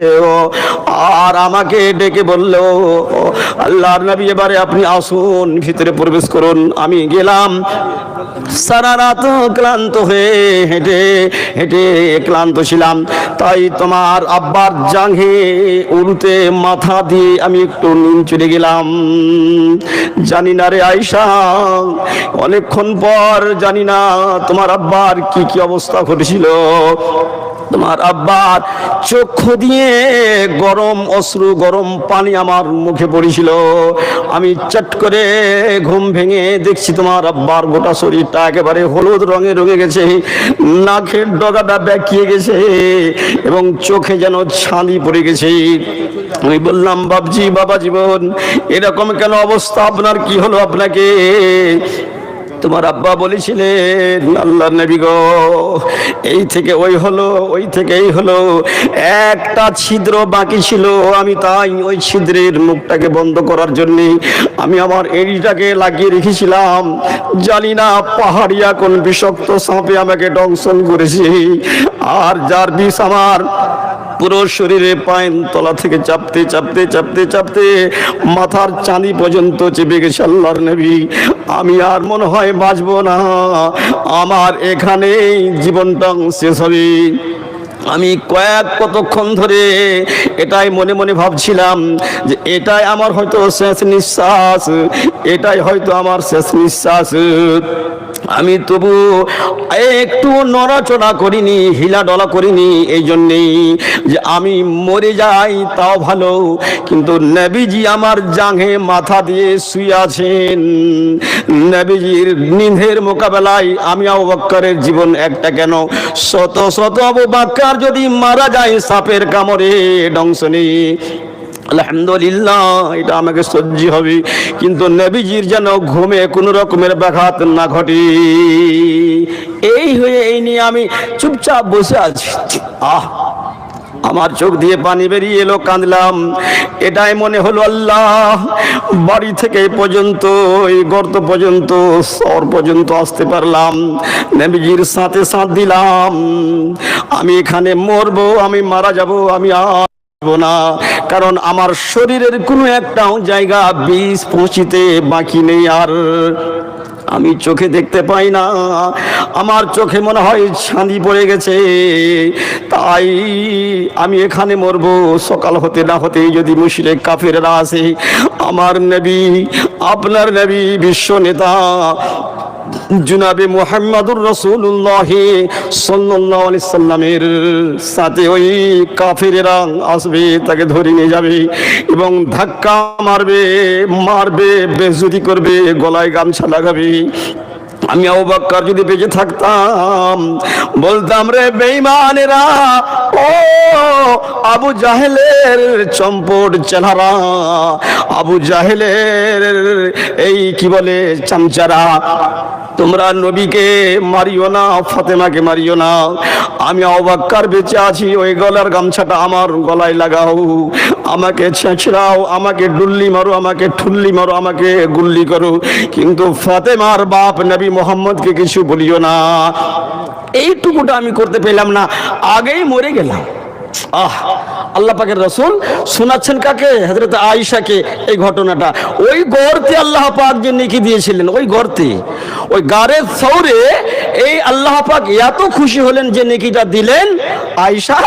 আর আমাকে ডেকে বলল, আল্লাহর নবী এবারে আপনি আসুন, ভিতরে প্রবেশ করুন। আমি গেলাম। সারা রাত ক্লান্ত হয়ে হেঁটে হেঁটে ক্লান্ত ছিলাম, তাই তোমার আব্বার জাঙ্ঘে উড়ুতে মাথা দিয়ে আমি একটু নিম চলে গেলাম। জানি না রে আয়েশা, অনেকক্ষণ পর জানি না তোমার আব্বার কি কি অবস্থা ঘটেছিল। তোমার আব্বার চক্ষু দিয়ে গরম অশ্রু, গরম পানি আমার মুখে পড়েছিল। আমি চট করে ঘুম ভেঙে দেখছি তোমার আব্বার গোটা শরীরটা একেবারে হলুদ রঙে রঙে গেছে, নাকের ডগাটা বেঁকিয়ে গেছে এবং চোখে যেন ছানি পড়ে গেছে। আমি বললাম, বাবজি, বাবা জীবন, এরকম কেন অবস্থা আপনার? কি হলো আপনাকে? তোমার আব্বা বলেছিলেন, আল্লাহর নবী গো, এই থেকে ওই হলো, ওই থেকে এই হলো, একটা ছিদ্র বাকি ছিল, আমি তাই ওই ছিদ্রের মুখটাকে বন্ধ করার জন্যে আমি আমার এড়িটাকে লাগিয়ে রেখেছিলাম। জানি না পাহাড়িয়া কোন বিষাক্ত সাপে আমাকে দংশন করেছে, আর যার বিষ আমার পুরো শরীরে পায়ের তলা থেকে চাপতে চাপতে চাপতে চাপতে মাথার চাঁদি পর্যন্ত চেপে গেছে। আল্লাহর নবী, আমি আর মনে হয় বাঁচবো না, আমার এখানেই জীবনটা শেষ হবে। আমি কতক্ষণ ধরে এটাই মনে মনে ভাবছিলাম যে এটাই আমার হয়তো শেষ নিঃশ্বাস, এটাই হয়তো আমার শেষ নিঃশ্বাস। আমি তবু একটু নড়াচড়া করিনি, হিলাডলা করিনি, এই জন্যেই যে আমি মরে যাই তাও ভালো, কিন্তু নবীজি আমার জাঙ্ঘে মাথা দিয়ে শুয়ে আছেন। নবীজির নিধের মোকাবেলায় আমি আবু বকরের জীবন একটা কেন, শত শত আবু বকর যদি মারা যায় সাপের কামড়ে, দংশনে, আলহামদুলিল্লাহ, এটা আমাকে সহ্য হবে, কিন্তু নবীজির যেন ঘুমে কোনো রকমের ব্যাঘাত না ঘটে। এই হয়ে এই নিয়ে আমি চুপচাপ বসে আছি। আমার চোখ দিয়ে পানি বেরিয়ে এলো, কাঁদলাম। এটাই মনে হলো, আল্লাহ, বাড়ি থেকে এই পর্যন্ত, এই গর্ত পর্যন্ত, শহর পর্যন্ত আসতে পারলাম, নবীজির সাথে সাথ দিলাম। আমি এখানে মরবো, আমি মারা যাব, আমি না, কারণ আমার শরীরের কোনো একটা জায়গা বিষ পৌঁছিতে বাকি নেই। আর আমি চোখে দেখতে পাই না, আমার চোখে মনে হয় ছাঁদি পড়ে গেছে, তাই আমি এখানে মরবো। সকাল হতে না হতেই যদি মুশরিক কাফেররা আসে, আমার নবী, আপনার নবী, বিশ্ব নেতা জনাবে মুহাম্মদুর রাসূলুল্লাহ সাল্লাল্লাহু আলাইহি সাল্লামের সাথে ওই কাফেররা আসবে, তাকে ধরে নিয়ে যাবে এবং ধাক্কা মারবে, বেইজ্জতি করবে, গলায় গামছা লাগাবে। আমি আবু বকর যদি বেঁচে থাকতাম বলতাম, রে বেঈমানেরা, ও আবু জাহেলের চম্পট চেহারা, আবু জাহেলের এই কি বলে চামচারা, তোমরা নবীকে মারিও না, ফাতেমাকে মারিও না। আমি আবু বকর বেঁচে আছি, ওই গলার গামছাটা আমার গলায় লাগাও, আমাকে ছেঁচড়াও, আমাকে ডুল্লি মারো, আমাকে ঠুল্লি মারো, আমাকে গুল্লি করো, কিন্তু ফাতেমার বাপ নবী মোহাম্মদকে কিছু বলিও না। এইটুকুটা আমি করতে পেলাম না, আগেই মরে গেলাম। আল্লাহ পাকের রাসূল শোনাচ্ছেন কাকে? হযরত আয়েশাকে এই ঘটনাটা। ওই গর্তে আল্লাহ পাক যে নেকি দিয়েছিলেন, ওই গর্তে, ওই গারে সৌরে এই আল্লাহ পাক এত খুশি হলেন যে নেকিটা দিলেন, আয়েশা,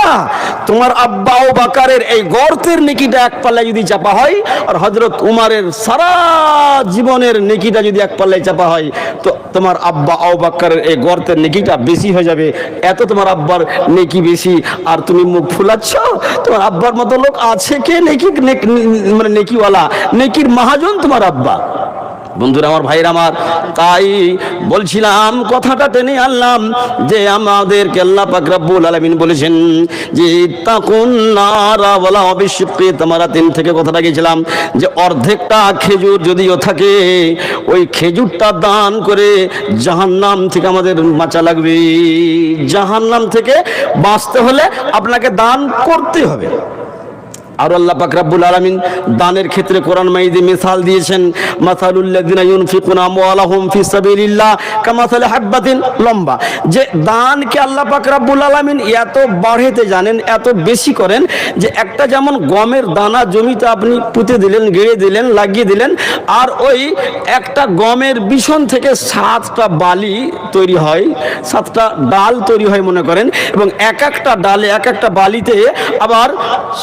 তোমার আব্বা আবু বকরের এই গর্তের নেকিটা এক পাল্লায় যদি চাপা হয়, আর হযরত উমারের সারা জীবনের নেকিটা যদি এক পাল্লায় চাপা হয়, তো তোমার আব্বা আবু বকরের এই গর্তের নেকিটা বেশি হয়ে যাবে। এত তোমার আব্বার নেকি বেশি, আর তুমি মুখ ফুলাচ্ছ। তোমার আব্বার মতো লোক আছে কে নেকি, মানে নেকিওয়ালা, নেকির মহাজন তোমার আব্বা। বন্ধুরা আমার, ভাইরা আমার, তাই বলছিলাম, কথাটা টেনে আনলাম যে আমাদেরকে আল্লাহ পাক রব্বুল আলামিন বলেছেন যে তাকুন নারা ওয়ালা বিশিক্কি তামারাতিন থেকে কথাটা গেছিলাম যে অর্ধেকটা খেজুর যদিও থাকে, ওই খেজুরটা দান করে জাহান্নাম থেকে আমাদের বাঁচা লাগবে। জাহান্নাম থেকে বাঁচতে হলে আপনাকে দান করতে হবে। আর আল্লাহ পাক রব্বুল আলামিন দানের ক্ষেত্রে কোরআন মাজিদে মিসাল দিয়েছেন, মাসালুল্লাযিনা ইউনফিকুনা আমওয়ালাহুম ফি সাবিলিল্লাহ কামাসালি হাববাতিন, লম্বা যে দানকে আল্লাহ পাক রব্বুল আলামিন এত বাড়াতে জানেন, এত বেশি করেন যে একটা যেমন গমের দানা জমিতে আপনি পুঁতে দিলেন, গেড়ে দিলেন, লাগিয়ে দিলেন, আর ওই একটা গমের বিছন থেকে 7টা বালি তৈরি হয়, 7টা ডাল তৈরি হয় মনে করেন, এবং এক একটা ডালে এক একটা বালিতে আবার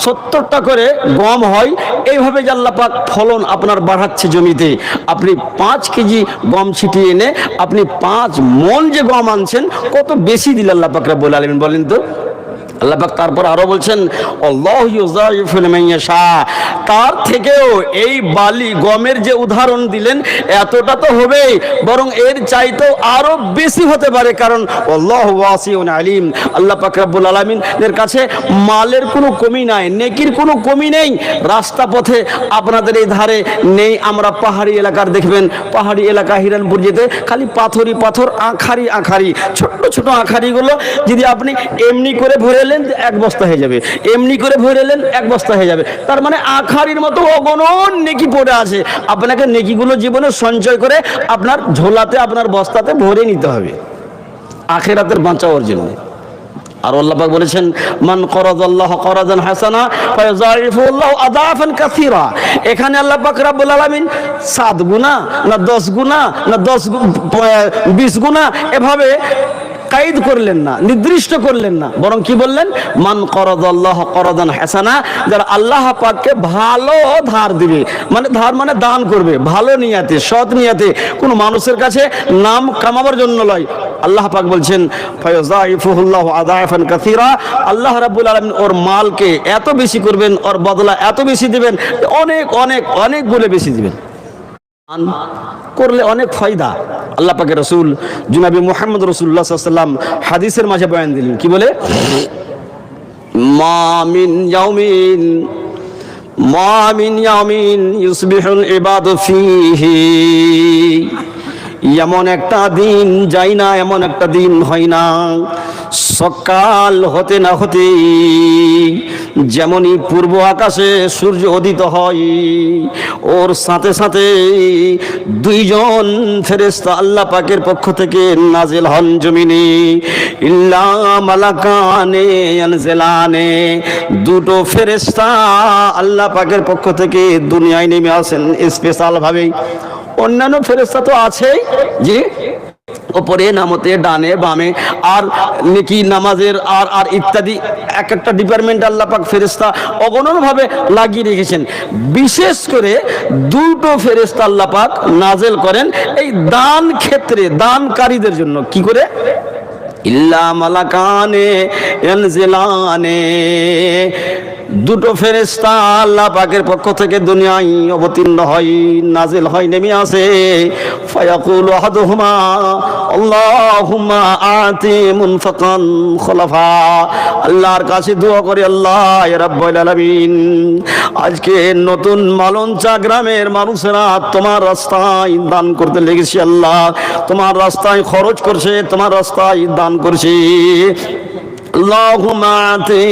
70টা করে গম হয়। এইভাবে যে আল্লাহ পাক ফলন আপনার বাড়াচ্ছে জমিতে, আপনি 5 কেজি গম ছিটিয়ে এনে আপনি 5 মণ যে গম আনছেন, কত বেশি দিলেন আল্লাহ পাক রব্বুল আলামিন বলেন তো। আল্লাহ পাক তারপর আরো বলছেন, আল্লাহু ইউযাইফু লিমান ইয়াশা, তার থেকেও এই বালি গমের যে উদাহরণ দিলেন এতটা তো হবেই, বরং এর চাইতেও আরো বেশি হতে পারে, কারণ আল্লাহু ওয়াসিউন আলিম। আল্লাহ পাক রব্বুল আলামিনের কাছে মালের কোনো কমি নাই, নেকির কোনো কমি নেই। রাস্তা পথে আপনাদের এই ধারে নেই, আমরা পাহাড়ি এলাকার দেখবেন, পাহাড়ি এলাকা হিরানপুর যেতে খালি পাথরই পাথর, আঁখারি আঁখারি, ছোট্ট ছোট আঁখারিগুলো যদি আপনি এমনি করে ভরে 1 বস্তা হয়ে যাবে, এমনি করে ভরে 1 বস্তা হয়ে যাবে। তার মানে আখারির মতো অগণন নেকি পড়ে আছে, আপনাকে নেকিগুলো জীবনে সঞ্চয় করে আপনার ঝোলাতে, আপনার বস্তাতে ভরে নিতে হবে আখিরাতের বাঁচাওয়ার জন্য। আর আল্লাহ পাক বলেছেন, মান করাদাল্লাহু করাদান হাসানা ফায়াযাইফু আল্লাহু আদাফান কাসীরা। এখানে আল্লাহ পাক রব্বুল আলামিন 7 গুণা না 10 গুণা না 20 গুণা এভাবে কাইদ করলেন না, নির্দিষ্ট করলেন না, বরং কি বললেন, মান করাদাল্লাহু করাদান হাসানা, যারা আল্লাহ পাককে ভালো ধার দিবে, মানে ধার মানে দান করবে ভালো নিয়াতে, সৎ নিয়াতে, কোনো মানুষের কাছে নাম কামাবার জন্য নয়। আল্লাহ পাক বলছেন, ফায়াযাইফুল্লাহু আদাফান কাসীরা, আল্লাহ রাব্বুল আলামিন ওর মালকে এত বেশি করবেন, ওর বদলা এত বেশি দিবেন, অনেক অনেক অনেক গুণে বেশি দিবেন। করলে অনেক ফায়দা। আল্লাহ পাকের রাসূল জনাবে মুহাম্মদ রাসূলুল্লাহ সাল্লাল্লাহু আলাইহি ওয়াসাল্লাম হাদিসের মাঝে বয়ান দিলেন, কি বলে, মা মিন ইয়াউমিন ইউসবিহুল ইবাদু ফীহি, এমন একটা দিন যায় না, এমন একটা দিন হয় না, সকাল হতে না হতে যেমনই পূর্ব আকাশে সূর্য উদিত হয়, ওর সাথে সাথে 2 জন ফেরেশতা আল্লাহ পাকের পক্ষ থেকে নাজিল হন জমিনে, ইল্লা মালাকানে ইয়ানজিলানে, 2টো ফেরেশতা আল্লাহ পাকের পক্ষ থেকে দুনিয়ায় নেমে আসেন স্পেশাল ভাবে। অন্যান্য ফেরেশতা তো আছেই, জি, ওপরে নামতে ডানে বামে আর নেকি নামাজের আর আর ইত্যাদি এক একটা ডিপার্টমেন্ট আল্লাহ পাক ফেরেশতা অগণন ভাবে লাগিয়ে রেখেছেন। বিশেষ করে 2টো ফেরেশতা আল্লাহ পাক নাজেল করেন এই দান ক্ষেত্রে, দানকারীদের জন্য। কি করে? ইল্লা মালাকানে ইয়ানজিলানে, 2টো ফেরেশতা আল্লাহ পাকের পক্ষ থেকে দুনিয়ায় অবতীর্ণ হয়, নাজিল হয়, নেমে আসে। ফায়াকুলু আহাদুহুমা আল্লাহুম্মা আতি মুনফিকান খলাফা, আল্লাহর কাছে দোয়া করে, আল্লাহ ইয়া রাব্বুল আলামিন, আজকে নতুন মালঞ্চা গ্রামের মানুষেরা তোমার রাস্তায় দান করতে লেগেছে, আল্লাহ তোমার রাস্তায় খরচ করছে, তোমার রাস্তায় দান করছে। আল্লাহুম্মা আতি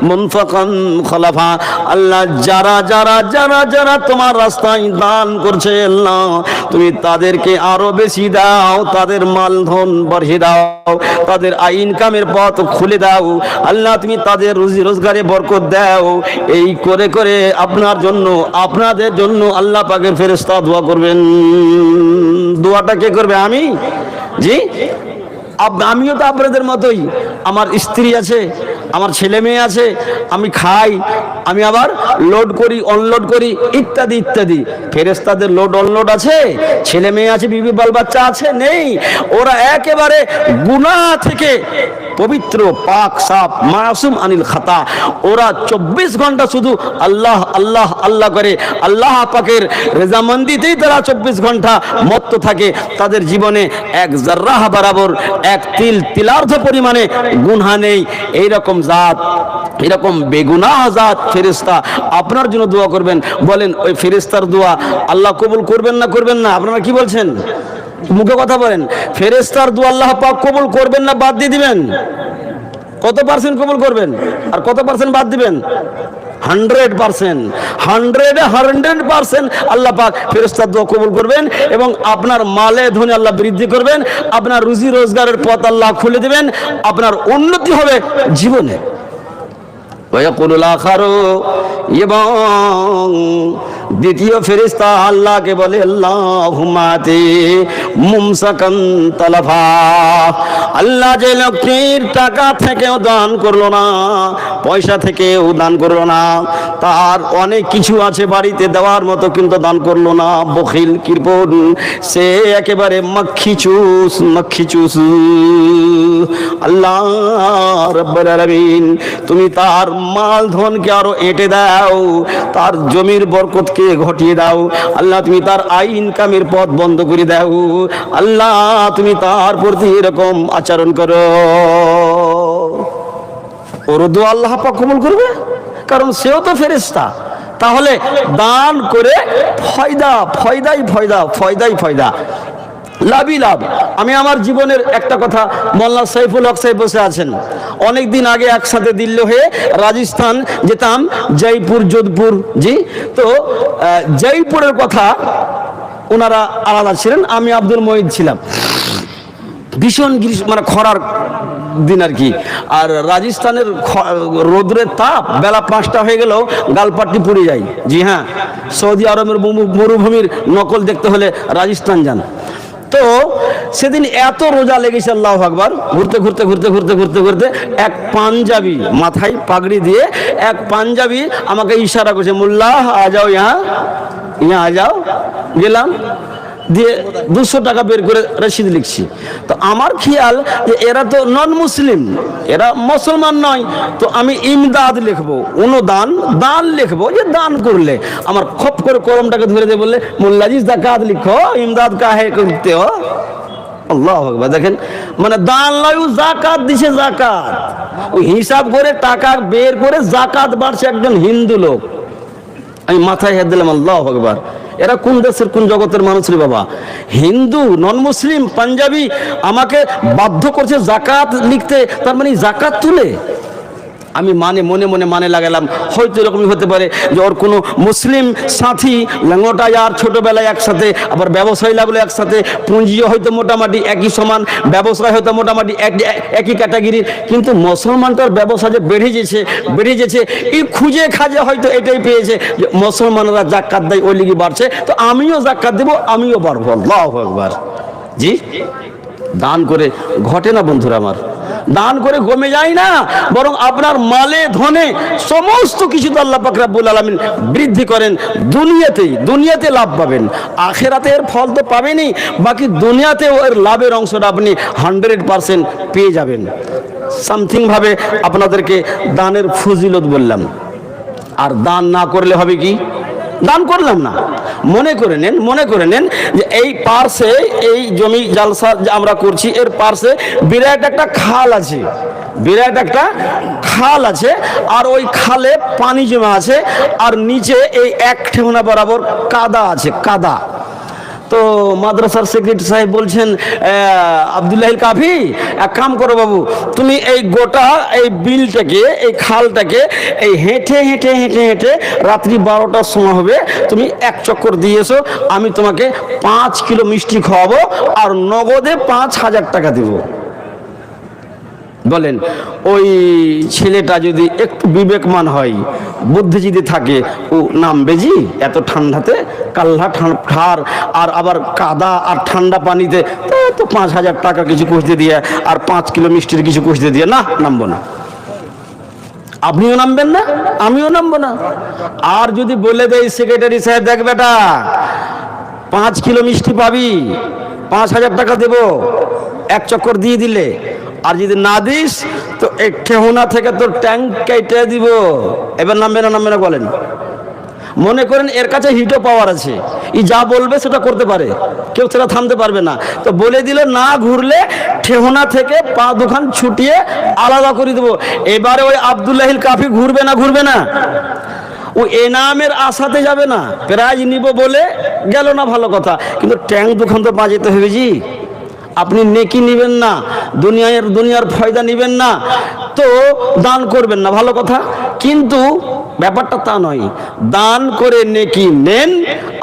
মুনফিকান খলাফা, আল্লাহ যারা যারা যারা যারা তোমার রাস্তায় দান করছে, আল্লাহ তুমি তাদেরকে আরো বেশি দাও, তাদের মাল ধন বাড়িয়ে দাও, তাদের ইনকামের পথ খুলে দাও, আল্লাহ তুমি তাদের রুজি রোজগারে বরকত দাও। এই করে করে আপনার জন্য, আপনাদের জন্য আল্লাহ পাকের ফেরেশতা দোয়া করবেন। দোয়াটা কে করবে? আমি, জি, আমিও তো আপনাদের মতোই, আমার স্ত্রী আছে, আমার ছেলে মেয়ে আছে, আমি খাই, আমি আবার লোড করি, অনলোড করি, ইত্যাদি ইত্যাদি। ফেরেশতাদের লোড অনলোড আছে, ছেলে মেয়ে আছে, বিবি বাল বাচ্চা আছে? নেই। ওরা একেবারে গুনাহ থেকে পবিত্র, পাক সাফ, মাসুম আনিল খাতা। ওরা 24 ঘন্টা শুধু আল্লাহ আল্লাহ আল্লাহ করে, আল্লাহ পাকের রেজামন্দিতেই তারা 24 ঘন্টা মত্ত থাকে। তাদের জীবনে 1 জাররাহ বরাবর, 1 তিল তিলার্ধ পরিমাণে গুনাহ নেই। এইরকম জাত, এরকম বেগুনাহ জাত ফেরেশতা আপনার জন্য দোয়া করবেন। বলেন, ওই ফেরেশতার দোয়া আল্লাহ কবুল করবেন না করবেন না? আপনারা কি বলছেন? মুখে কথা বলেন। ফেরেশতার দোয়া আল্লাহ পাক কবুল করবেন না বাদ দিয়ে দিবেন? কত % কবুল করবেন আর কত % বাদ দিবেন? 100%, 100% আল্লাহ পাক ফেরেশতার দোয়া কবুল করবেন এবং আপনার মালে ধনে আল্লাহ বৃদ্ধি করবেন, আপনার রুজি রোজগারের পথ আল্লাহ খুলে দেবেন, আপনার উন্নতি হবে জীবনে। ওয়ায়াকুলুল আখারু, এবং দ্বিতীয় ফেরেশতা আল্লাহকে বলে আল্লাহুম্মা আতি মুমসাকান তালাফা, আল্লাহ যে লোকের টাকা থেকেও দান করলো না, পয়সা থেকেও দান করলো না, তার অনেক কিছু আছে বাড়িতে দেওয়ার মতো কিন্তু দান করলো না, বখিল কৃপণ, সে একেবারে মাক্ষি চুস। আল্লাহ রাব্বুল আলামিন তুমি তার মাল ধনকে আরো এঁটে দাও, তার জমির বরকতকে ঘটিয়ে দাও আল্লাহ, তুমি তার আই ইনকামের পথ বন্ধ করে দাও আল্লাহ, তুমি তার প্রতি এরকম আচরণ করো। ওর দোয়া আল্লাহ পাক কবুল করবে, কারণ সেও তো ফেরেশতা। তাহলে দান করে ফয়দা, লাভই লাভ। আমি আমার জীবনের একটা কথা, মোল্লা সাইফুল হক সাহেব বসে আছেন, অনেক দিন আগে একসাথে দিল্লি হয়ে রাজস্থান যেতাম, জয়পুর, যোধপুর, জি। তো জয়পুরের কথা ওনারা আলাদা ছিলেন, আমি আব্দুল মঈদ ছিলাম। ভীষণ মানে খরার দিন আর কি, আর রাজস্থানের রোদ্রের তাপ, বেলা 5টা হয়ে গেলেও গালপাট্টি পুড়ে যায়। জি হ্যাঁ, সৌদি আরবের মরুভূমির নকল দেখতে হলে রাজস্থান যান। তো সেদিন এত রোজা লেগেছে, আল্লাহু আকবার, ঘুরতে এক পাঞ্জাবি, মাথায় পাগড়ি দিয়ে এক পাঞ্জাবি আমাকে ইশারা করছে, মোল্লা আ যাও, ইহা আ যাও। গেলাম, দিয়ে 200 টাকা বের করে রসিদ লিখছি। তো আমার খেয়াল যে এরা তো নন মুসলিম, এরা মুসলমান নয়, তো আমি ইমদাদ লিখবো, দান লিখবো, যে দান করলে। আমার খপ করে কলমটাকে ধরে দিয়ে বললে, মোল্লাজি জাকাত লিখো, ইমদাদ কাহে করতে হো। আল্লাহু আকবার, দেখেন, মানে দান লয়, জাকাত দিছে, জাকাত। ওই হিসাব করে টাকা বের করে জাকাত বাড়ছে একজন হিন্দু লোক। আমি মাথায় হাত দিলাম, আল্লাহু আকবার, এরা কোন দেশের কোন জগতের মানুষ রে বাবা? হিন্দু, নন মুসলিম, পাঞ্জাবি আমাকে বাধ্য করছে জাকাত লিখতে, তার মানে জাকাত তুলে। আমি মনে লাগালাম, হয়তো এরকমই হতে পারে যে ওর কোনো মুসলিম সাথী ল্যাঙ্গটায় আর ছোটবেলায় একসাথে, আবার ব্যবসায়ী লাগলো একসাথে, পুঁজিও হয়তো মোটামুটি একই সমান, ব্যবসায় হয়তো মোটামুটি একই ক্যাটাগরির, কিন্তু মুসলমানটার ব্যবসা যে বেড়ে যেছে, এই খুঁজে খাজে হয়তো এটাই পেয়েছে যে মুসলমানরা জাকাত দেয়, ওই লিগে বাড়ছে, তো আমিও জাকাত দেবো, আমিও বাড়বো। আল্লাহু আকবার। জি, দান করে ঘটে না বন্ধুরা আমার, দান করে কমে যায় না, বরং আপনার মালে ধনে সমস্ত কিছু তো আল্লাহ পাক রব্বুল আলামিন বৃদ্ধি করেন। দুনিয়াতে লাভ পাবেন, আখিরাতে এর ফল তো পাবেনই, বাকি দুনিয়াতেও এর লাভের অংশটা আপনি 100% পেয়ে যাবেন। সামথিং ভাবে আপনাদেরকে দানের ফজিলত বললাম। আর দান না করলে হবে কি? দান করলাম না, মনে করে নেন যে এই পার্শ্বে, এই জমি জালসা আমরা করছি, এর পার্শ্বে বিরাট একটা খাল আছে, আর ওই খালে পানি জমা আছে, আর নিচে এই এক ঠেউনা বরাবর কাদা আছে, কাদা। তো মাদ্রাসার সেক্রেটারি সাহেব বলছেন, আব্দুল্লাহিল কাফি, এক কাম করো বাবু, তুমি এই গোটা এই বিলটাকে, এই খালটাকে এই হেঁটে রাত্রি 12টার সময় হবে, তুমি এক চক্কর দিয়ে এসো, আমি তোমাকে 5 কিলো মিষ্টি খাওয়াবো আর নগদে 5,000 টাকা দেবো। বলেন, ওই ছেলেটা যদি একটু বিবেকমান হয়, বুদ্ধি যদি থাকে, ও নামবে জি এত ঠান্ডাতে, কাল্লা ঠার, আর আবার কাদা আর ঠান্ডা পানিতে, তো 5,000 টাকা কিছু কষতে দিয়ে আর 5 কিলো মিষ্টির কিছু কষতে দিয়ে, না, নামবো না। আপনিও নামবেন না, আমিও নামবো না। আর যদি বলে দেয় সেক্রেটারি সাহেব, দেখ বেটা, 5 কিলো মিষ্টি পাবি, 5,000 টাকা দেবো, এক চক্কর দিয়ে দিলে, আর যদি না দিস তো এই ঠেহুনা থেকে তোর ট্যাঙ্ক কেটে দিব। এবার নামবে না বলেন? মনে করেন এর কাছে হিটো পাওয়ার আছে, ই যা বলবে সেটা করতে পারে, কেউ সেটা থামতে পারবে না। তো বলে দিলে, না ঘুরলে ঠেহুনা থেকে পা দুখান ছুটিয়ে আলাদা করে দেবো। এবারে ওই আব্দুল্লাহিল কাফি ঘুরবে না, ও এনামের আশাতে যাবে না, প্রাইজ নিব বলে গেল না, ভালো কথা, কিন্তু ট্যাঙ্ক দুখান তো বাজাতে হবে জি। আপনি নেকি নেবেন না, দুনিয়ার ফায়দা নেবেন না, তো দান করবেন না, ভালো কথা। কিন্তু ব্যাপারটা তা নয়, দান করে নেকি নেন,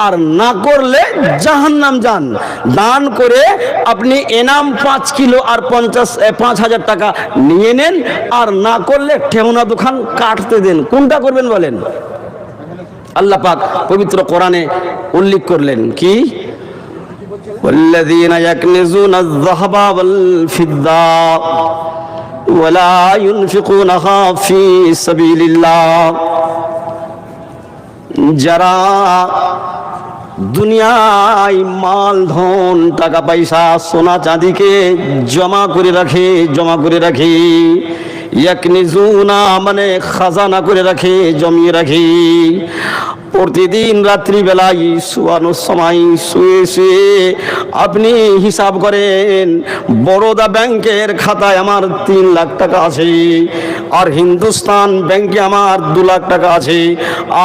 আর না করলে জাহান্নাম যান। দান করে আপনি এনাম 5 কিলো আর 5,000 টাকা নিয়ে নেন, আর না করলে ঠেউনা দোকান কাটতে দেন। কোনটা করবেন বলেন? আল্লাহ পাক পবিত্র কোরআনে উল্লেখ করলেন কি, والذين يكنزون الذهب والفضة ولا ينفقونها في سبيل الله। যারা দুনিয়ায় মাল ধন টাকা পয়সা সোনা চাঁদিকে জমা করে রাখে, ইয়াকনিজুনা মানে খাজানা করে রাখে, জমিয়ে রাখে। প্রতিদিন রাত্রিবেলায় শোয়ানোর সময় শুয়ে আপনি হিসাব করেন, বরোদা ব্যাংকের খাতায় আমার 3 লাখ টাকা আছে, আর হিন্দুস্তান ব্যাংকে আমার 2 লাখ টাকা আছে,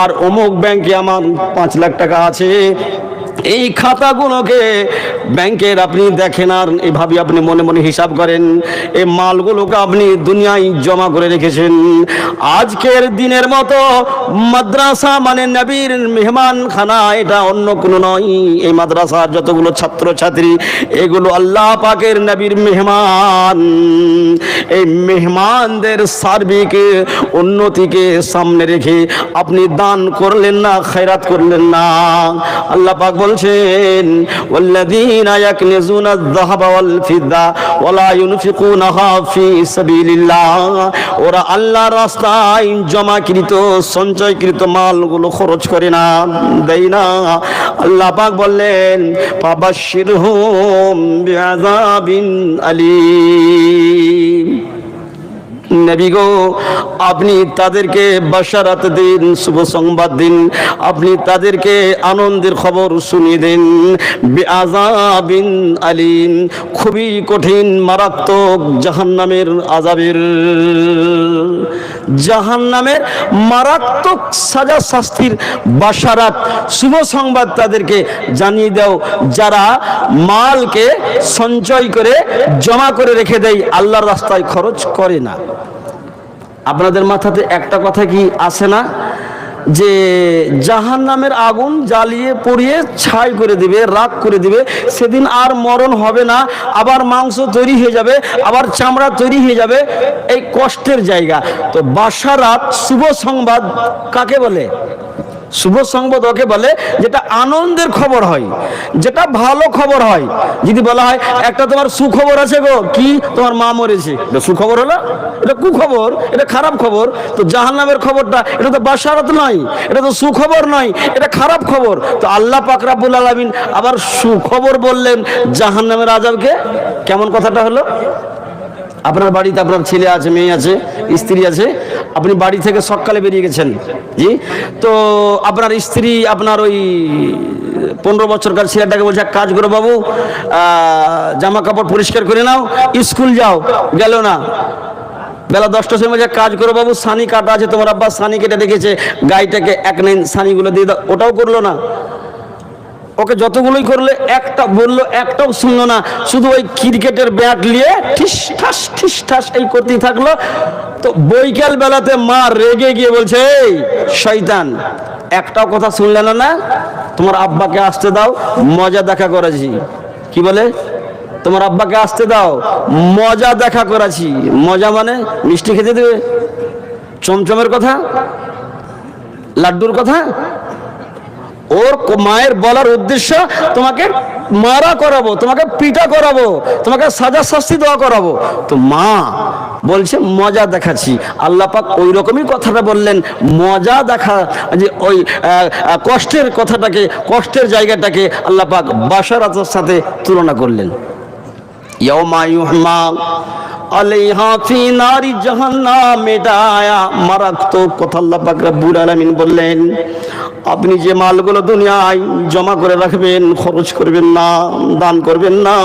আর অমুক ব্যাংকে আমার 5 লাখ টাকা আছে। এই খাতাগুলোকে ব্যাংকের আপনি দেখেন, আর এভাবে আপনি মনে মনে হিসাব করেন, এই মালগুলোকে আপনি দুনিয়ায় জমা করে রেখেছেন। আজকের দিনের মতো মাদ্রাসা মানে নবীর মেহমানখানা, এটা অন্য কোনো নয়। এই মাদ্রাসার যতগুলো ছাত্র ছাত্রী, এগুলো আল্লাহ পাকের নবীর মেহমান। এই মেহমানদের সার্বিক উন্নতিকে সামনে রেখে আপনি দান করলেন না, খায়রাত করলেন না। আল্লাহ পাক বলছেন, ওয়াল্লাযীনা ইয়াকনিজুনা আয-যাহাবা ওয়াল ফিদ্দা ওয়া লা ইউনফিকুনাহা ফি সাবিলিল্লাহ। ওরা আল্লাহর রাস্তায় জমাকৃত সঞ্চয়কৃত মালগুলো খরচ করে না, দেয় না। আল্লাহ পাক বললেন, ফাবাশশিরহুম বিআযাবিন আলীম। নবী গো, আপনি তাদেরকে বাশারাত দিন, শুভ সংবাদ দিন, আপনি তাদেরকে আনন্দের খবর শুনিয়ে দিন। বিআযাবিন আলীম, খুবই কঠিন মারাত্মক জাহান্নামের আযাবের, জাহান্নামের মারাত্মক সাজা শাস্তির বাশারাত, শুভ সংবাদ তাদেরকে জানিয়ে দাও, যারা মালকে সঞ্চয় করে জমা করে রেখে দেয়, আল্লাহর রাস্তায় খরচ করে না। আপনাদের মাথাতে একটা কথা কি আসে না, যে জাহান্নামের আগুন জ্বালিয়ে পুড়িয়ে ছাই করে দিবে, রাখ করে দিবে, সেদিন আর মরণ হবে না, আবার মাংস তৈরি হয়ে যাবে, আবার চামড়া তৈরি হয়ে যাবে, এই কষ্টের জায়গা। তো বাশারাত শুভ সংবাদ কাকে বলে? শুভ সংবাদ ওকে বলে যেটা আনন্দের খবর হয়, যেটা ভালো খবর হয়। যদি বলা হয় একটা তোমার সুখবর আছে গো, কি তোমার মা মরেছে, এটা সুখবর হলো? এটা কুখবর, এটা খারাপ খবর। তো জাহান্নামের খবরটা, এটা তো বাশারাত নয়, এটা তো সুখবর নয়, এটা খারাপ খবর। তো আল্লাহ পাক রব্বুল আলামিন আবার সুখবর বললেন জাহান্নামের আযাবকে। কেমন কথাটা হলো? আপনার বাড়িতে আপনার ছেলে আছে, মেয়ে আছে, স্ত্রী আছে, আপনি বাড়ি থেকে সকালে বেরিয়ে গেছেন, জি, তো আপনার স্ত্রী আপনার ওই 15 বছরকার ছেলেটাকে বলছে, কাজ করো বাবু, জামা কাপড় পরিষ্কার করে নাও, স্কুল যাও, গেল না। বেলা 10টার সময় বলছে, কাজ করো বাবু, সানি কাটা আছে, তোমার আব্বা সানি কেটে রেখেছে, গাইটাকে 1 লাইন সানিগুলো দিয়ে দাও, ওটাও করলো না। ওকে যতগুলোই করলে একটা বললো, একটাও শুনলো না, শুধু ওই ক্রিকেটের ব্যাট নিয়ে ঠিস ঠাস এই করতেই থাকলো। তো বৈকাল বেলাতে মা রেগে গিয়ে বলছে, এই শয়তান, একটাও কথা শুনলে না, তোমার আব্বাকে আসতে দাও, মজা দেখা করেছি। কি বলে? তোমার আব্বাকে আসতে দাও, মজা দেখা করেছি। মজা মানে মিষ্টি খেতে দেবে, চমচমের কথা, লাড্ডুর কথা। ওর মায়ের বলার উদ্দেশ্য, তোমাকে মারা করাবো, তোমাকে পিটা করাবো, তোমাকে সাজা শাস্তি দেওয়া করাবো। তো মা বলছে মজা দেখাচ্ছি। আল্লাহ পাক ওই রকমই কথাটা বললেন, মজা দেখা, যে ওই কষ্টের কথাটাকে, কষ্টের জায়গাটাকে আল্লাহ পাক বাশারাতের সাথে তুলনা করলেন। ইয়াউমা ইউহমা আলাইহা ফি নারি জাহান্নাম, এটা মারাত্মক কথা আল্লাহ পাক রব্বুল আলামিন বললেন। আপনি যে মালগুলো দুনিয়ায় জমা করে রাখবেন, খরচ করবেন না, দান করবেন না,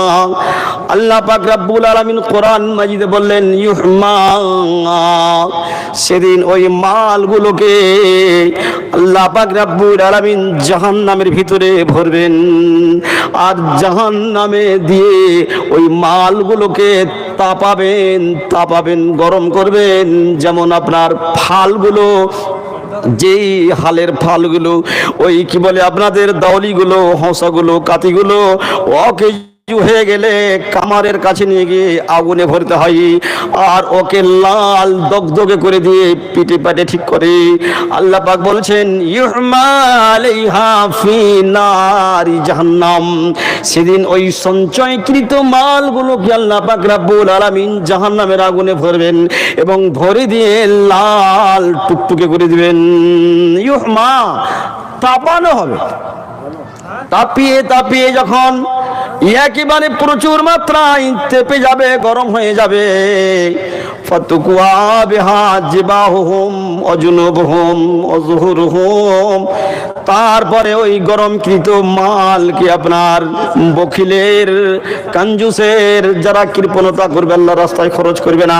আল্লাহ পাক রব্বুল আলামিন কোরআন মাজিদে বললেন ইউহমা, সেদিন ওই মালগুলোকে আল্লাহ পাক রব্বুল আলামিন জাহান্নামের ভিতরে ভরবেন, আর জাহান্নামে দিয়ে ওই মালগুলোকে তাপাবেন, গরম করবেন। যেমন আপনার ফালগুলো, যেই হালের ফালগুলো, ওই কি বলে আপনাদের দাউলিগুলো, হঁসাগুলো, কাতিগুলো ওকে হয়ে গেলে কামারের কাছে নিয়ে গিয়ে আগুনে ভরতে হয়, আর ওকে লাল দগদগে করে দিয়ে পিটে পাটে ঠিক করে। আল্লাহ পাক বলছেন ইউহমা আলাইহা ফি নারি জাহান্নাম, সেদিন ওই সঞ্চয়কৃত মালগুলোকে আল্লাহ পাক রব্বুল আলামিন জাহান্নামের আগুনে ভরবেন এবং ভরে দিয়ে লাল টুকটুকে করে দিবেন। ইউহমা, তাপানো হবে। তাপিয়ে যখন একেবারে প্রচুর মাত্রায় তেপে যাবে, গরম হয়ে যাবে, ফাতুকুয়া বিহা জিবাহুম ওয়াজুনুবুহুম ওযুহুরুহুম, তারপরে ওই গরমকৃত মালকে আপনার বখিলের, কাঞ্জুসের, যারা কৃপণতা করবে, আল্লাহ রাস্তায় খরচ করবে না,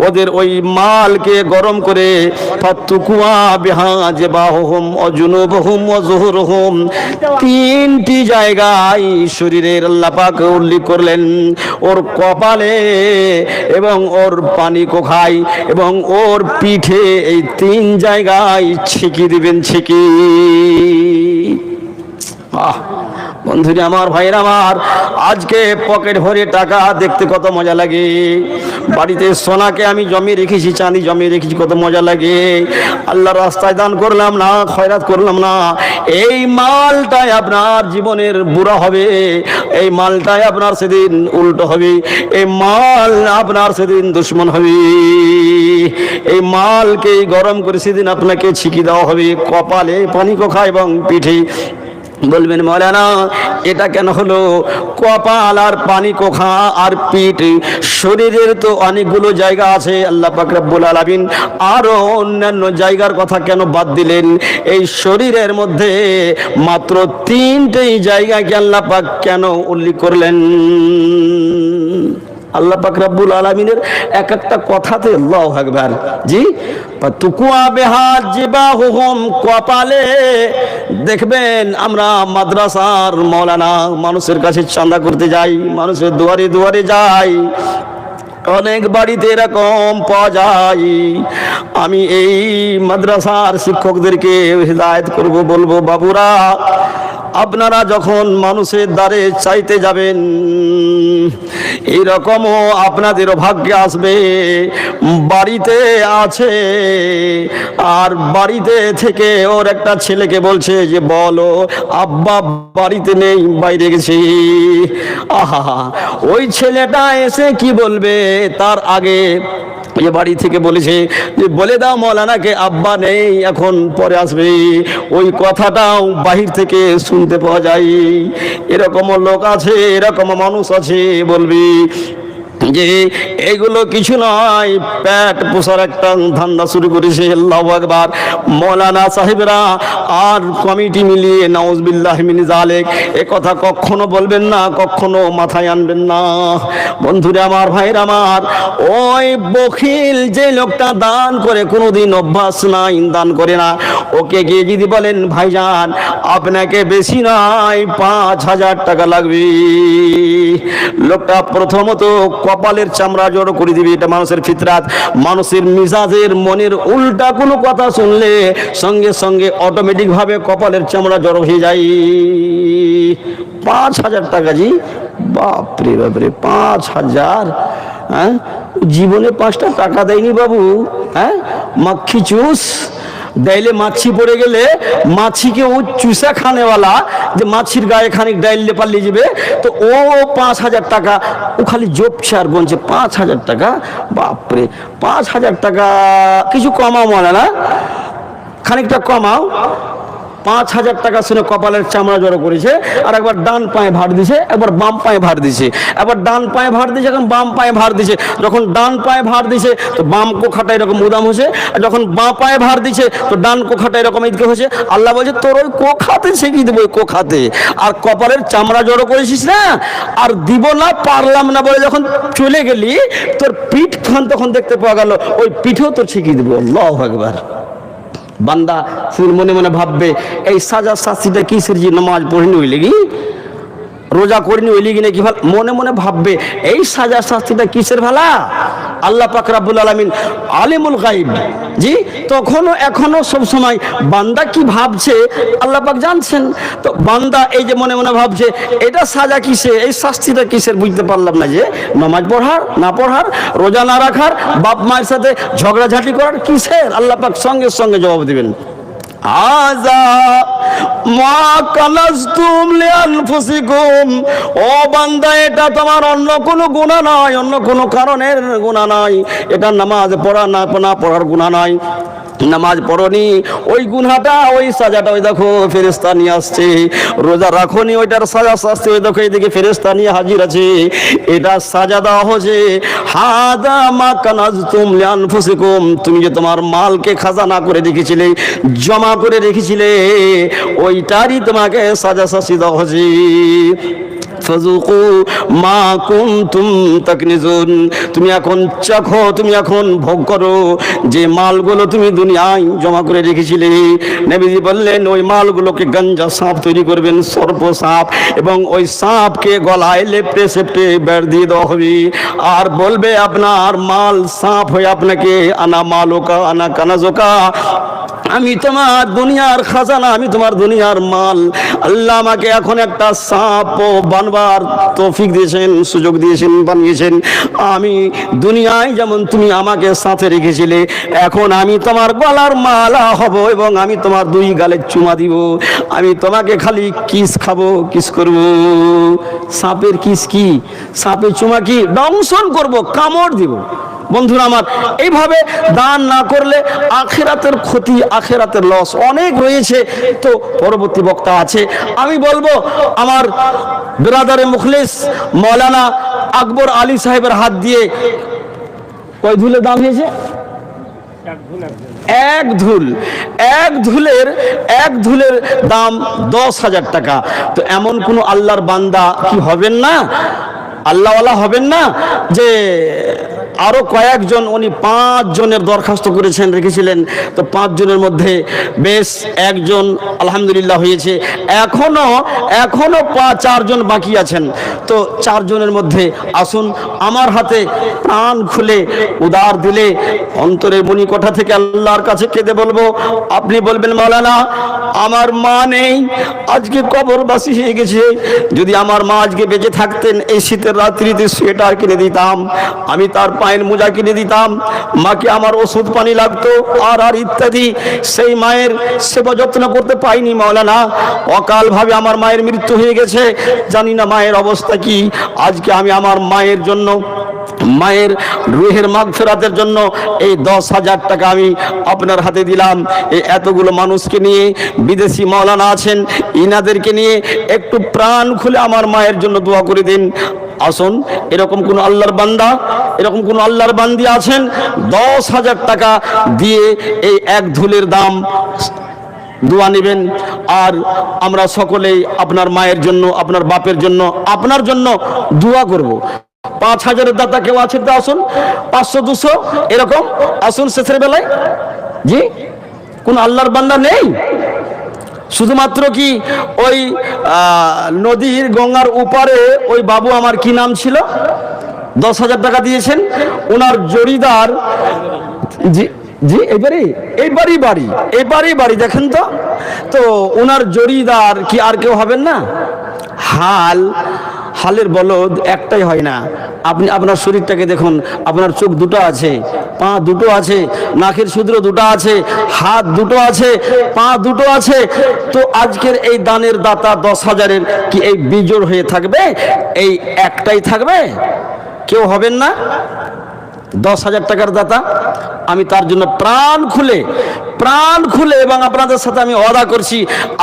ওদের ওই মালকে গরম করে ফাতুকুয়া বিহা জিবাহুম ওয়াজুনুবুহুম ওযুহুরুহুম, তিনটি জায়গায় শরীরের আল্লাহ পাক উল্লেখ করলেন, ওর কপালে এবং ওর পানি কোখায় এবং ওর পিঠে, এই তিন জায়গায় ছিকি দিবেন, ছিকি। বন্ধুরা আমার, ভাইরা আমার, আজকে পকেট ভরে টাকা দেখতে কত মজা লাগে। বাড়িতে সোনাকে আমি জমিয়ে রেখেছি, চাঁদি জমিয়ে রেখেছি, কত মজা লাগে। আল্লাহ রাস্তায় দান করলাম না, খয়রাত করলাম না, এই মালটাই আপনার জীবনের বুড়া হবে, এই মালটাই আপনার সেদিন উল্টো হবে, এই মাল আপনার সেদিন দুশ্মন হবে। এই মালকে গরম করে সেদিন আপনাকে ছিকি দেওয়া হবে, কপালে, পানি কোখা এবং পিঠে। বলবেন মৌলানা এটা কেন হলো? কপাল আর পানি কোখা আর পিঠ, শরীরের তো অনেকগুলো জায়গা আছে, আল্লাহ পাক রব্বুল আলামিন আরো অন্যান্য জায়গার কথা কেন বাদ দিলেন? এই শরীরের মধ্যে মাত্র তিনটেই জায়গাকে আল্লাহ পাক কেন উল্লেখ করলেন? আল্লাহ পাক রব্বুল আলামিনের এক একটা কথাতে আল্লাহু আকবার। জি, তুকুয়া বিহাজ জিবাহুম, কপালে দেখবেন আমরা মাদ্রাসার মৌলানা মানুষের কাছে চাঁদা করতে যাই, মানুষের দুয়ারে দুয়ারে যাই, অনেক বাড়িতে এরকম পাওয়া যায়। আমি এই মাদ্রাসার শিক্ষকদেরকে হিদায়াত করব, বলবো বাবুরা, আপনারা যখন মানুষের দ্বারে চাইতে যাবেন, এইরকমও আপনাদেরও ভাগ্যে আসবে বাড়িতে আছে, আর বাড়িতে থেকে ওর একটা ছেলেকে বলছে যে বলো আব্বা বাড়িতে নেই, বাইরে গেছি। আহা, ওই ছেলেটা এসে কি বলবে? তার আগে যে বাড়ি থেকে বলেছে যে বলে দাও মৌলানাকে আব্বা নেই, এখন পরে আসবে, ওই কথাটাও বাহির থেকে শুনতে পাওয়া যায়। এরকমও লোক আছে, এরকম মানুষ আছে, বলবি যে এগুলো কিছু নয়, পেট পোষার একটা ধান্দা শুরু করেছে। আল্লাহু আকবার। মৌলানা সাহেবরা আর কমিটি মিলিয়ে নাউজুবিল্লাহ মিন যালিক, এ কথা কখনো বলবেন না, কখনো মাথায় আনবেন না। বন্ধুরা আমার, ভাইরা আমার, ওই বখিল যে লোকটা দান করে কোনোদিন অভ্যাস নাই, দান করে না, ওকে গিয়ে যদি বলেন ভাইজান আপনাকে বেশি নয় 5,000 টাকা লাগবে, লোকটা প্রথমত কপালের চামড়া জড়ো করে দিবে। এটা মানুষের ফিতরাত, মানুষের মিজাজের মনের উল্টা কোনো কথা শুনলে সঙ্গে সঙ্গে অটোমেটিক ভাবে কপালের চামড়া জড়ো হয়ে যায়। 5,000 টাকা, জি বাপরে বাপরে, 5,000! হ্যাঁ, জীবনে 5টা টাকা দেয়নি বাবু। হ্যাঁ, মাখি চুষ ডাইলে মাছি পড়ে গেলে মাছিকে ও চুষা খানেওয়ালা, যে মাছির গায়ে খানিক ডাইলে পাল্লিয়ে যাবে, তো ও 5,000 টাকা ও খালি জপছে আর বলছে 5,000 টাকা। বাপরে, 5,000 টাকা কিছু কমাও, মনে না খানিকটা কমাও। 5,000 টাকা শুনে কপালের চামড়া জড়ো করেছে, আর একবার ডান পায়ে ভার দিছে, একবার বাম পায়ে ভার দিছে, একবার ডান পায়ে ভার দিছে, এখন বাম পায়ে ভার দিছে। যখন ডান পায়ে ভার দিছে তো বাম কোখাটা এরকম উদাম হয়েছে, আর যখন বাঁ পায়ে ভার দিছে তো ডান কোখাটা এরকম এদিকে হয়েছে। আল্লাহ বলছে তোর ওই কোখাতে শিখিয়ে দেবো, ওই কোখাতে। আর কপালের চামড়া জড়ো করেছিস না, আর দিব না, পারলাম না বলে যখন চলে গেলি তোর পিঠ খান তখন দেখতে পাওয়া গেল, ওই পিঠেও তোর শিখিয়ে দেবো। আল্লাহু আকবার। বান্দা ফুল মনে মনে ভাববে এই সাজা শাস্তিটা কিসের, যে নামাজ পড়িনি ওই লেগি, রোজা করিনি ওই লেগি নাকি, মনে মনে ভাববে এই সাজা শাস্তিটা কিসের ভালা। আল্লাহ পাক রব্বুল আলামিন আলিমুল গায়ব, জি, তখনও এখনো সব সময় বান্দা কি ভাবছে আল্লাহ পাক জানছেন। তো বান্দা এই যে মনে মনে ভাবছে এটা সাজা কিসে, এই শাস্তিটা কিসের বুঝতে পারলাম না, যে নামাজ পড়ার না পড়ার, রোজা না রাখার, বাপ মায়ের সাথে ঝগড়াঝাটি করার কিসের, আল্লাহ পাক সঙ্গে সঙ্গে জবাব দিবেন। আযা মা কানাজতুম লিআনফুসিকুম, ও বান্দা এটা তোমার অন্য কোনো গুনাহ নয়, অন্য কোনো কারণের গুনাহ নয়, এটা নামাজ পড়া না পড়ার গুনাহ নয়। নামাজ পড়নি ওই গুনাহটা, ওই সাজাটা ওই দেখো ফেরেশতা নিয়ে আসছে। রোজা রাখনি ওইটার সাজা শাস্তি ওই দেখো এইদিকে ফেরেশতা নিয়ে হাজির আছে, এটা সাজা দেওয়া হচ্ছে। হাদা মা কানাজতুম লিআনফুসিকুম, তুমি যে তোমার মালকে খাজানা করে রেখেছিলে, জমা করে রেখেছিলে, ওইটারই তোমাকে সাজা শাস্তি দেওয়া হচ্ছে। ফাযুকু মা কুনতুম তাকনিজুন, তুমি এখন চাখো, তুমি এখন ভোগ করো যে মালগুলো তুমি দুনিয়ায় জমা করে রেখেছিলে। নবীজি বললেন ওই মালগুলোকে গাঞ্জা সাপ তৈরি করবেন, সর্প সাপ, এবং ওই সাপকে গলায় লেপটে সেপটে বেড় দিয়ে দেওয়া হবে, আর বলবে আপনার মাল সাপ হয়ে আপনাকে আনা মালুকা আনা কানাজুকা, আমি তোমার দুনিয়ার খাজানা, আমি তোমার দুনিয়ার মাল। আল্লাহ আমাকে এখন একটা সাপ বানবার তৌফিক দিয়েছেন, সুযোগ দিয়েছেন, বানিয়েছেন। আমি দুনিয়ায় যেমন তুমি আমাকে সাথে রেখেছিলে, এখন আমি তোমার গলার মালা হব, এবং আমি তোমার 2 গালে চুমা দিব, আমি তোমাকে খালি কিস খাবো, কিস করব। সাপের কিস কি, সাপের চুমা কি, দংশন করব, কামড় দিব। বন্ধুরা আমার, এইভাবে দান না করলে আখিরাতের ক্ষতি, আখিরাতের লস অনেক রয়েছে। তো পরবর্তী বক্তা আছে, আমি বলবো আমার বিরাদারে মুখলিস মৌলানা আকবর আলী সাহেবের হাত দিয়ে কয় ধুলের দাম হয়েছে? এক ধুলের দাম 10,000 টাকা। তো এমন কোন আল্লাহর বান্দা কি হবেন না, আল্লাহওয়ালা হবেন না, যে আরো কয়েকজন, উনি 5 জনের দরখাস্ত করেছেন, রেখেছিলেন, তো 5 জনের মধ্যে বেশ একজন আলহামদুলিল্লাহ হয়েছে, এখনো 4 জন বাকি আছেন। তো 4 জনের মধ্যে আসুন আমার হাতে প্রাণ খুলে উদার দিলে অন্তরের মণিকোঠা থেকে আল্লাহর কাছে কেঁদে বলবো, আপনি বলবেন মাওলানা আমার মা নেই, আজকে কবরবাসী হয়ে গেছে, যদি আমার মা আজকে বেঁচে থাকতেন এই শীতের রাত্রিতে সোয়েটার কিনে দিতাম, আমি তার পায়ের মোজা কিনে দিতাম, মাকে আমার ওষুধ পানি লাগতো আর ইত্যাদি, সেই মায়ের সেবা যত্ন করতে পাইনি মাওলানা, অকাল ভাবে আমার মায়ের মৃত্যু হয়ে গেছে, জানি না মায়ের অবস্থা কি। আজকে আমি আমার মায়ের জন্য, মায়ের রুহের মাগফিরাতের জন্য এই 10,000 টাকা আমি আপনার হাতে দিলাম। এই এতগুলো মানুষকে নিয়ে, বিদেশি মাওলানা আছেন, ইনাদেরকে নিয়ে একটু প্রাণ খুলে আমার মায়ের জন্য দোয়া করে দিন। আসুন, এরকম কোন আল্লাহর বান্দা, এরকম কোন আল্লাহর বান্দি আছেন 10,000 টাকা দিয়ে এই এক ধুলের দাম দোয়া নেবেন, আর আমরা সকলেই আপনার মায়ের জন্য, আপনার বাপের জন্য, আপনার জন্য দোয়া করব। 5,000-এর দাতা কেউ আছেন তো আসুন, 500-200 এরকম আসুন শেষের বেলায়। জি, কোন আল্লাহর বান্দা নেই? শুধুমাত্র কি ওই নদীর গঙ্গার উপারে ওই বাবু, আমার কি নাম ছিল, 10,000 টাকা দিয়েছেন, ওনার জরিদার, জি জি এবারই বাড়ি দেখেন তো। তো ওনার জরিদার কি আর কেউ হবেন না? হালের বলদ একটাই হয় না। আপনি আপনার শরীরটাকে দেখুন, আপনার চোখ দুটো আছে, পা দুটো আছে, নাকের ছিদ্র দুটো আছে, হাত দুটো আছে, পা দুটো আছে। তো আজকের এই দানের দাতা 10,000-এর কি এই বিজোড় হয়ে থাকবে? এই একটাই থাকবে? কেউ হবেন না? 10,000 টাকার দাতা, আমি তার জন্য প্রাণ খুলে এবং আপনাদের সাথে আমি ওয়াদা করছি,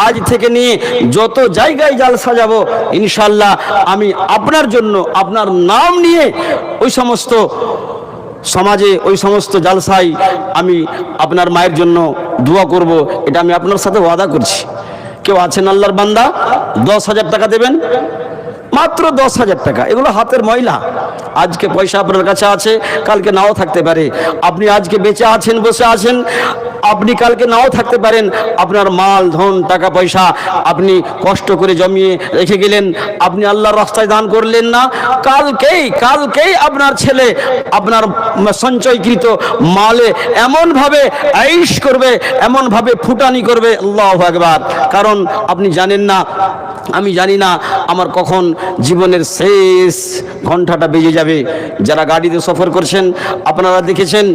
আজ থেকে নিয়ে যত জায়গায় জালসা যাব ইনশাআল্লাহ আমি আপনার জন্য আপনার নাম নিয়ে ওই সমস্ত সমাজে ওই সমস্ত জালসায় আমি আপনার মায়ের জন্য দোয়া করব। এটা আমি আপনার সাথে ওয়াদা করছি। কেউ আছেন আল্লাহর বান্দা 10,000 টাকা দেবেন? মাত্র 10,000 টাকা। এগুলো হাতের ময়লা। আজকে পয়সা আপনার কাছে আছে, কালকে নাও থাকতে পারে। আপনি আজকে বেঁচে আছেন, বসে আছেন, আপনি কালকে নাও থাকতে পারেন। আপনার মাল ধন টাকা পয়সা আপনি কষ্ট করে জমিয়ে রেখে গেলেন, আপনি আল্লাহর রাস্তায় দান করলেন না, কালকেই আপনার ছেলে আপনার সঞ্চয়কৃত মালে এমনভাবে আইশ করবে, এমনভাবে ফুটানি করবে, আল্লাহু আকবার। কারণ আপনি জানেন না, আমি জানি না আমার কখন জীবনের শেষ ঘন্টাটা বেজে যাবে। যারা গাড়িতে সফর করছেন আপনারা দেখেছেন,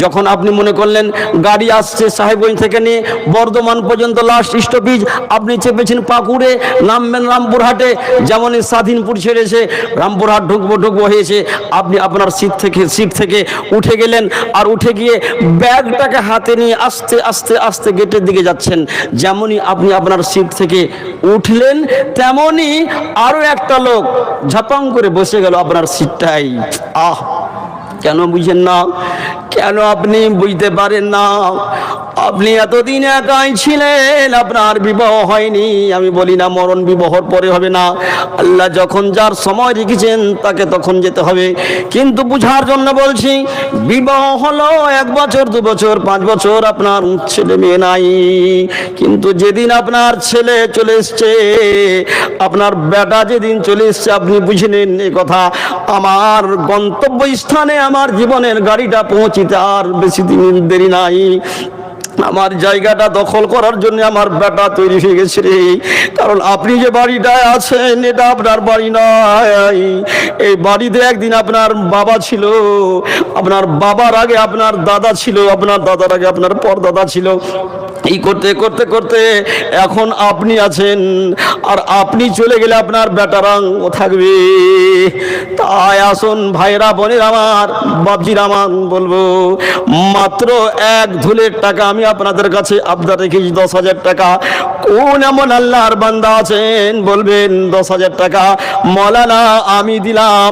যখন আপনি মনে করলেন গাড়ি আসছে সাহেবগঞ্জ থেকে নিয়ে বর্ধমান পর্যন্ত লাস্ট স্টপেজ, আপনি চেপেছেন পাকুড়ে, নামবেন রামপুরহাটে, যেমনই স্বাধীনপুর ছেড়েছে রামপুরহাট ঢুকবো হয়েছে, আপনি আপনার সিট থেকে উঠে গেলেন, আর উঠে গিয়ে ব্যাগটাকে হাতে নিয়ে আস্তে আস্তে আস্তে গেটের দিকে যাচ্ছেন। যেমনই আপনি আপনার সিট থেকে উঠলেন তেমনি আরো একটা লোক ঝাপাং করে বসে গেল আপনার সিটটাই। কেন বুঝেন না? কেন আপনি বুঝতে পারেন না? আপনি এতদিন একাই ছিলেন, আপনার বিবাহ হয়নি। আমি বলি না মরণ বিবাহর পরে হবে না, আল্লাহ যখন যার সময় রেখেছেন তাকে তখন যেতে হবে। কিন্তু বুঝার জন্য বলছি, বিবাহ হলো 1 বছর 2 বছর 5 বছর, আপনার ছেলে মেয়ে নাই, কিন্তু যেদিন আপনার ছেলে চলে এসছে, আপনার বেটা যেদিন চলে এসছে, আপনি বুঝে নেন এই কথা, আমার গন্তব্যস্থানে আমার জীবনের গাড়িটা পৌঁছিতে আর বেশি দিন দেরি নাই। আমার জায়গাটা দখল করার জন্য আমার বেটা তৈরি হয়ে গেছে রে। কারণ আপনি যে বাড়িটায় আছেন এটা আপনার বাড়ি নয়। এই বাড়িতে একদিন আপনার বাবা ছিল, আপনার বাবার আগে আপনার দাদা ছিল, আপনার দাদার আগে আপনার পরদাদা ছিল। এই করতে করতে করতে এখন আপনি আছেন, আর আপনি চলে গেলে আপনার বেটারাও থাকবে। তাই আসুন ভাইরা বোনের আমার, বাপজির আমার, বলবো মাত্র 1 ধুলের টাকা আমি আপনাদের কাছে আবদার রেখেছি, 10,000 টাকা। কোন এমন আল্লাহর বান্দা আছেন বলবেন 10,000 টাকা মওলানা আমি দিলাম?